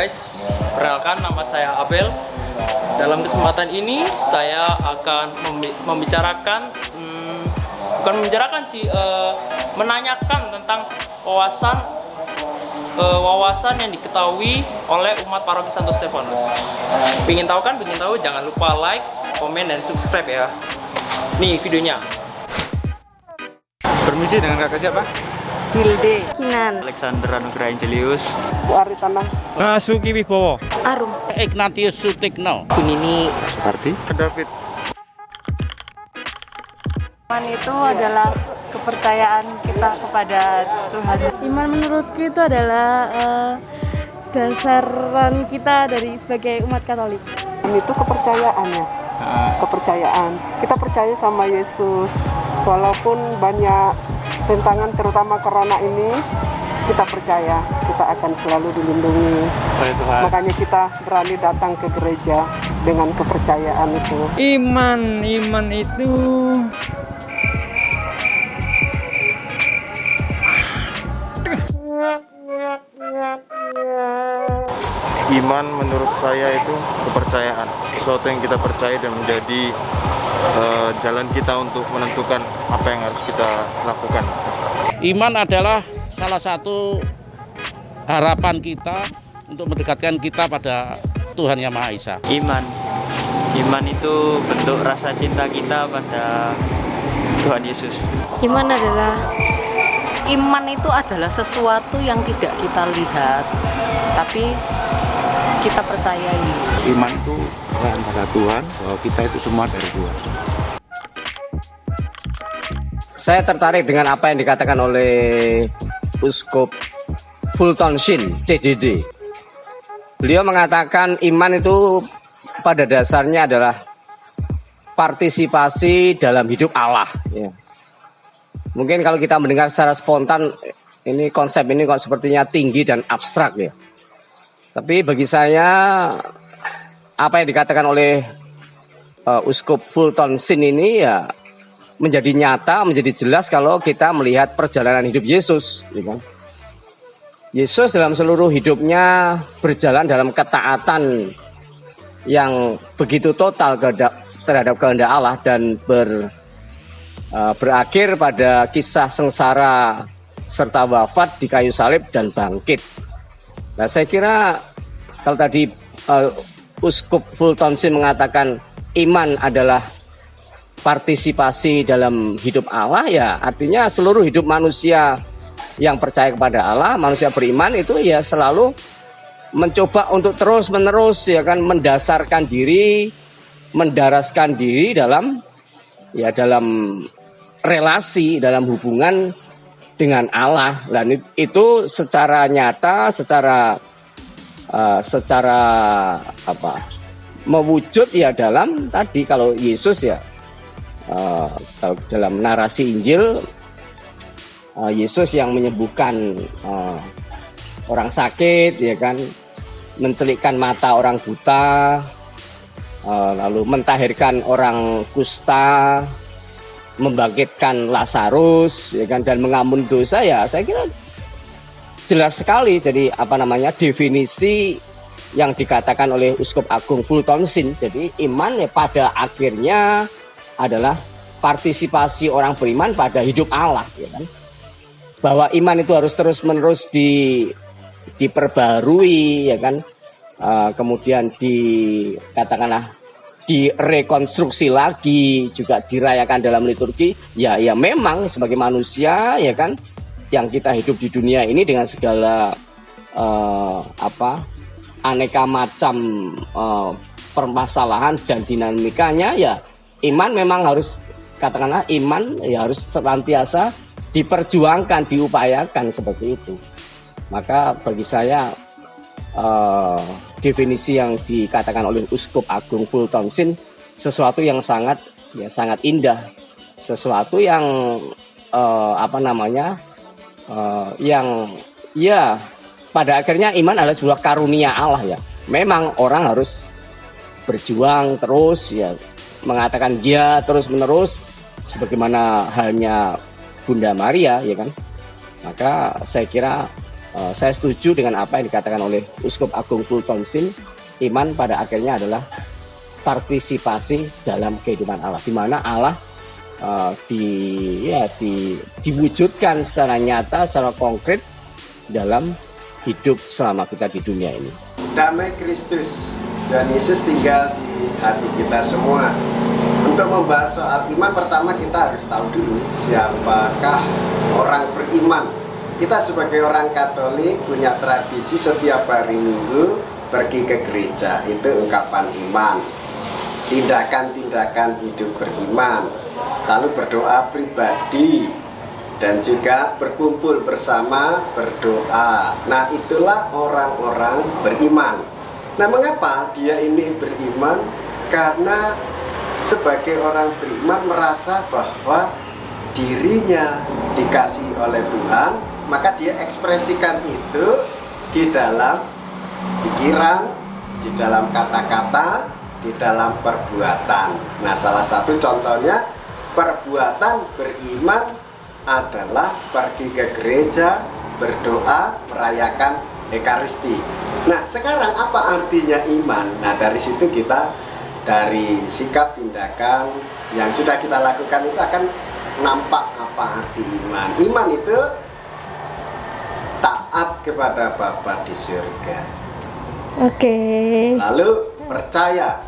guys, perkenalkan nama saya Abel. Dalam kesempatan ini saya akan membicarakan, bukan membicarakan sih, menanyakan tentang wawasan yang diketahui oleh umat paroki Santo Stefanus. Pingin tahu kan? Pingin tahu? Jangan lupa like, komen, dan subscribe ya. Nih videonya. Permisi, dengan kakak siapa? Hilde, Kinan, Alexander Anugrah Angelius, Bu Aritana, Suki Wibowo, Arum, Ignatius Sutikno, Kunini. Suparti, David. Iman itu adalah kepercayaan kita kepada Tuhan. Iman menurutku itu adalah dasaran kita sebagai umat Katolik. Itu kepercayaannya, kepercayaan. Kita percaya sama Yesus, walaupun banyak tentangan, terutama corona ini, kita percaya kita akan selalu dilindungi. Makanya kita berani datang ke gereja dengan kepercayaan itu. Iman itu Iman menurut saya itu kepercayaan, sesuatu yang kita percaya dan menjadi jalan kita untuk menentukan apa yang harus kita lakukan. Iman adalah salah satu harapan kita untuk mendekatkan kita pada Tuhan Yang Maha Esa. Iman itu bentuk rasa cinta kita pada Tuhan Yesus. Iman itu adalah sesuatu yang tidak kita lihat, tapi kita percayai. Iman itu pada Tuhan, bahwa kita itu semua dari Tuhan. Saya tertarik dengan apa yang dikatakan oleh Uskup Fulton Sheen, CDD. Beliau mengatakan iman itu pada dasarnya adalah partisipasi dalam hidup Allah. Ya. Mungkin kalau kita mendengar secara spontan, konsep ini kok sepertinya tinggi dan abstrak ya. Tapi bagi saya, apa yang dikatakan oleh Uskup Fulton Sheen ini ya menjadi nyata, menjadi jelas kalau kita melihat perjalanan hidup Yesus. Ya kan? Yesus dalam seluruh hidupnya berjalan dalam ketaatan yang begitu total terhadap kehendak Allah dan berakhir pada kisah sengsara serta wafat di kayu salib dan bangkit. Nah, saya kira kalau tadi Uskup Fulton Sheen mengatakan iman adalah partisipasi dalam hidup Allah, ya artinya seluruh hidup manusia yang percaya kepada Allah, manusia beriman itu ya selalu mencoba untuk terus-menerus ya kan mendaraskan diri dalam relasi, dalam hubungan dengan Allah. Dan itu secara nyata, secara mewujud ya dalam tadi kalau Yesus ya dalam narasi Injil, Yesus yang menyembuhkan orang sakit ya kan, mencelikkan mata orang buta, lalu mentahirkan orang kusta, membangkitkan Lazarus ya kan, dan mengampuni dosa. Ya saya kira jelas sekali jadi definisi yang dikatakan oleh Uskup Agung Fulton Sheen. Jadi iman ya pada akhirnya adalah partisipasi orang beriman pada hidup Allah ya kan. Bahwa iman itu harus terus-menerus diperbarui ya kan. Kemudian direkonstruksi lagi, juga dirayakan dalam liturgi. Ya memang sebagai manusia ya kan, yang kita hidup di dunia ini dengan segala aneka macam permasalahan dan dinamikanya, ya iman memang harus, katakanlah iman ya harus senantiasa diperjuangkan, diupayakan seperti itu. Maka bagi saya definisi yang dikatakan oleh Uskup Agung Fulton Sheen sesuatu yang sangat indah, sesuatu yang yang ya pada akhirnya iman adalah sebuah karunia Allah ya. Memang orang harus berjuang terus ya, mengatakan dia terus-menerus sebagaimana halnya Bunda Maria ya kan. Maka saya kira Saya setuju dengan apa yang dikatakan oleh Uskup Agung Fultonsin. Iman pada akhirnya adalah partisipasi dalam kehidupan Allah, di mana Allah diwujudkan secara nyata, secara konkret dalam hidup selama kita di dunia ini. Damai Kristus dan Yesus tinggal di hati kita semua. Untuk membahas soal iman, pertama kita harus tahu dulu siapakah orang beriman. Kita sebagai orang Katolik punya tradisi setiap hari Minggu pergi ke gereja, itu ungkapan iman. Tindakan-tindakan hidup beriman, lalu berdoa pribadi, dan juga berkumpul bersama berdoa. Nah, itulah orang-orang beriman. Nah, mengapa dia ini beriman? Karena sebagai orang beriman merasa bahwa dirinya dikasih oleh Tuhan, maka dia ekspresikan itu di dalam pikiran, di dalam kata-kata, di dalam perbuatan. Nah, salah satu contohnya perbuatan beriman adalah pergi ke gereja, berdoa, merayakan Ekaristi. Nah, sekarang apa artinya iman? Nah, dari situ kita, dari sikap tindakan yang sudah kita lakukan itu akan nampak apa arti iman. Iman itu taat kepada Bapa di surga. Oke. Lalu percaya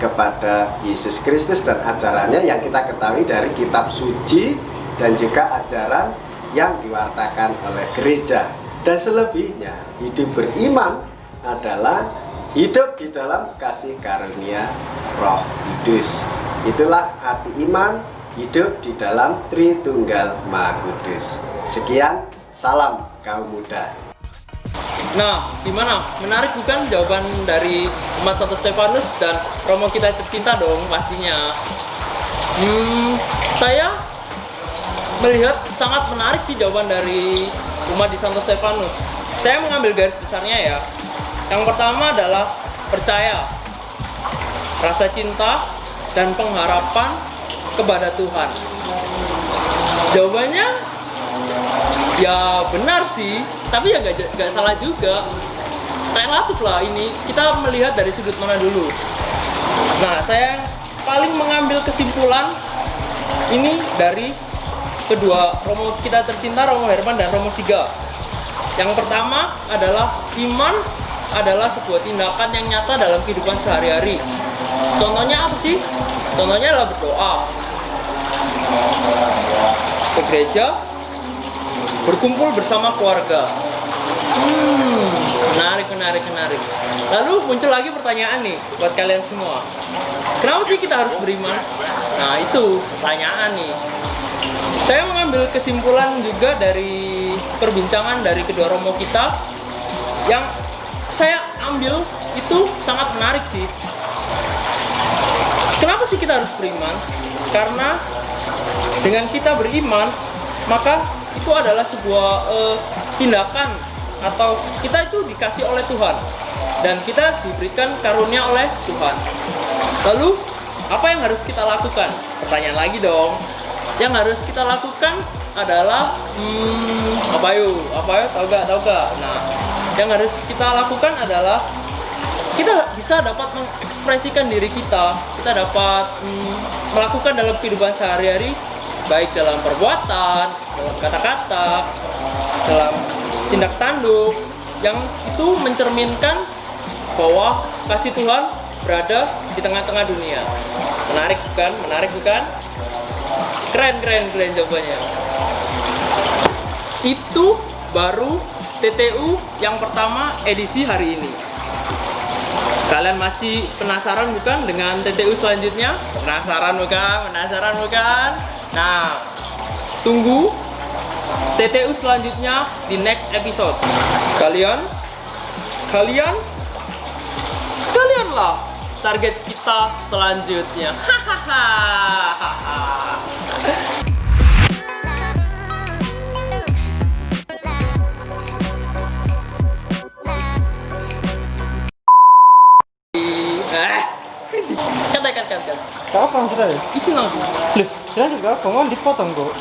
kepada Yesus Kristus dan ajarannya yang kita ketahui dari kitab suci dan juga ajaran yang diwartakan oleh gereja. Dan selebihnya, hidup beriman adalah hidup di dalam kasih karunia Roh Kudus. Itulah arti iman, hidup di dalam Tritunggal Maha Kudus. Sekian, salam kaum muda. Nah, gimana? Menarik bukan jawaban dari umat Santo Stefanus dan Romo kita tercinta dong pastinya. Saya melihat sangat menarik sih jawaban dari umat di Santo Stefanus. Saya mengambil garis besarnya ya. Yang pertama adalah percaya, rasa cinta, dan pengharapan kepada Tuhan. Jawabannya ya benar sih, tapi ya gak salah juga. Relatif lah ini, kita melihat dari sudut mana dulu. Nah, saya paling mengambil kesimpulan ini dari kedua Romo kita tercinta, Romo Herman dan Romo Siga. Yang pertama adalah iman adalah sebuah tindakan yang nyata dalam kehidupan sehari-hari. Contohnya apa sih? Contohnya adalah berdoa, ke gereja, berkumpul bersama keluarga. Menarik. Lalu muncul lagi pertanyaan nih buat kalian semua. Kenapa sih kita harus beriman? Nah, itu pertanyaan nih. Saya mengambil kesimpulan juga dari perbincangan dari kedua romo kita yang saya ambil itu sangat menarik sih. Kenapa sih kita harus beriman? Karena dengan kita beriman, maka itu adalah sebuah tindakan atau kita itu dikasih oleh Tuhan dan kita diberikan karunia oleh Tuhan. Lalu apa yang harus kita lakukan? Pertanyaan lagi dong. Yang harus kita lakukan adalah apa yuk? Tahu gak? Nah, yang harus kita lakukan adalah kita bisa dapat mengekspresikan diri kita dapat melakukan dalam kehidupan sehari-hari, baik dalam perbuatan, dalam kata-kata, dalam tindak tanduk, yang itu mencerminkan bahwa kasih Tuhan berada di tengah-tengah dunia. Menarik bukan? Keren jawabannya. Itu baru TTU yang pertama edisi hari ini. Kalian masih penasaran bukan dengan TTU selanjutnya? Penasaran bukan? Nah, tunggu TTU selanjutnya di next episode. Kalianlah target kita selanjutnya. Kapan sudah ya? Isi lagu. Loh, jangan juga dipotong kok.